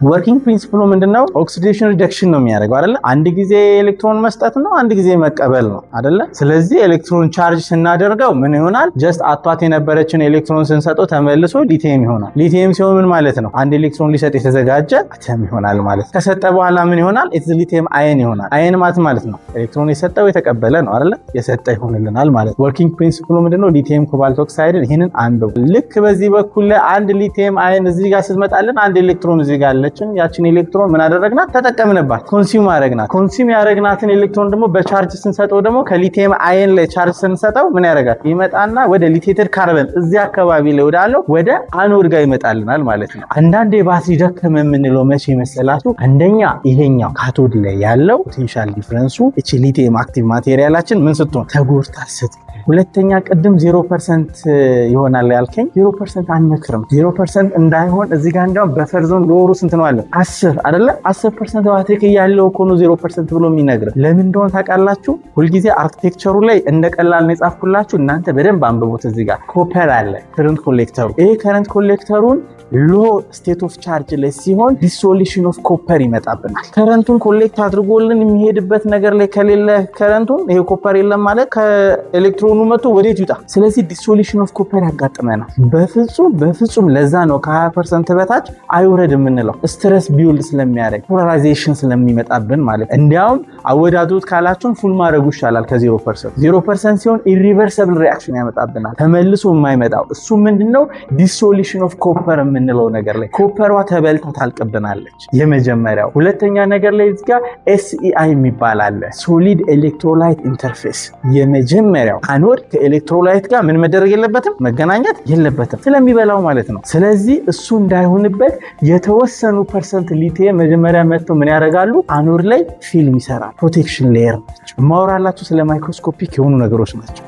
ወርኪንግ ፕሪንሲፕሉ ምንድነው? ኦክሲዴሽን ሪደክሽን ነው የሚያደርገው አይደለ? አንድ ጊዜ ኤሌክትሮን መስጠት ነው፣ አንድ ጊዜ መቀበል ነው አይደለ? ስለዚህ ኤሌክትሮን ቻርጅ ስናደርገው ምን ይሆናል? ጀስት አቷት የነበረችን ኤሌክትሮን ስንሰጠው ተመልሶ ሊቲየም ይሆናል። ሊቲየም ሲሆን ምን ማለት ነው? አንድ ኤሌክትሮን ሊሰጥ የተዘጋጀ አተም ይሆናል ማለት። ከሰጠ በኋላ ምን ይሆናል? ኢትስ ሊቲየም አየን ይሆናል። አየን ማለት ነው ኤሌክትሮን የሰጠው የተቀበለ ነው አይደለ? የሰጠ ይሆንልናል ማለት። ወርኪንግ ፕሪንሲፕሉ ምንድነው? ሊቲየም ኮባልት ኦክሳይድን ይሄንን አንብቡ። ልክ በዚህ በኩል አንድ ሊቲየም አየን እዚህ ጋር ስትመጣልን አንድ ኤሌክትሮን እዚህ ጋር ያችን ኤሌክትሮን ምን አደረግናት? ተጠቀምንባት፣ ኮንሱም አደረግናት። ኮንሱም ያደረግናትን ኤሌክትሮን ደግሞ በቻርጅ ስንሰጠው ደግሞ ከሊቲየም አየን ላይ ቻርጅ ስንሰጠው ምን ያደርጋል? ይመጣና ወደ ሊቴትድ ካርበን እዚህ አካባቢ ላይ ወዳለው ወደ አኖድ ጋር ይመጣልናል ማለት ነው። አንዳንዴ ባትሪ ደከመ የምንለው መቼ መሰላችሁ? አንደኛ ይሄኛው ካቶድ ላይ ያለው ፖቴንሻል ዲፈረንሱ እቺ ሊቲየም አክቲቭ ማቴሪያላችን ምን ስትሆን ተጎድታ ስትል፣ ሁለተኛ ቅድም 0% ይሆናል ያልከኝ 0% አንመክርም። 0% እንዳይሆን እዚህ ጋር እንደውም በፈር ዞን ሎሩ ስንት ነው አለ? 10 አይደለ? 10% ባትሪ ያለው እኮ ነው 0% ብሎ የሚነግር። ለምን እንደሆነ ታውቃላችሁ? ሁልጊዜ አርኪቴክቸሩ ላይ እንደቀላል ነው የጻፍኩላችሁ፣ እናንተ በደንብ አንብቦት። እዚህ ጋር ኮፐር አለ ከረንት ኮሌክተሩ። ይሄ ከረንት ኮሌክተሩን ሎ ስቴት ኦፍ ቻርጅ ላይ ሲሆን ዲሶሉሽን ኦፍ ኮፐር ይመጣብናል። ከረንቱን ኮሌክት አድርጎልን የሚሄድበት ነገር ላይ ከሌለ ከረንቱን ይሄ ኮፐር የለም ማለት ከኤሌክትሮኑ መጥቶ ወዴት ይውጣ? ስለዚህ ዲሶሉሽን ኦፍ ኮፐር ያጋጥመናል። በፍጹም ለዛ ነው ከ20% በታች አይውረድ የምንለው፣ ስትረስ ቢውልድ ስለሚያደርግ ፖላራይዜሽን ስለሚመጣብን ማለት። እንዲያውም አወዳዱት ካላችሁን ፉል ማድረጉ ይሻላል ከ0%። 0% ሲሆን ኢሪቨርሰብል ሪአክሽን ያመጣብናል፣ ተመልሶ የማይመጣው እሱ ምንድነው? ዲሶሉሽን ኦፍ ኮፐር የምንለው ነገር ላይ ኮፐሯ ተበልታ ታልቅብናለች። የመጀመሪያው። ሁለተኛ ነገር ላይ እዚህ ጋር SEI የሚባል አለ፣ ሶሊድ ኤሌክትሮላይት ኢንተርፌስ። የመጀመሪያው አኖድ ከኤሌክትሮላይት ጋር ምን መደረግ የለበትም? መገናኘት የለበትም ስለሚበላው ማለት ነው። ስለዚህ እሱ እንዳይሆንበት የተወሰኑ ፐርሰንት ሊቲየም መጀመሪያ መጥተው ምን ያደርጋሉ? አኖድ ላይ ፊልም ይሰራል። ፕሮቴክሽን ሌየር ናቸው። ማወራላችሁ ስለ ማይክሮስኮፒክ የሆኑ ነገሮች ናቸው።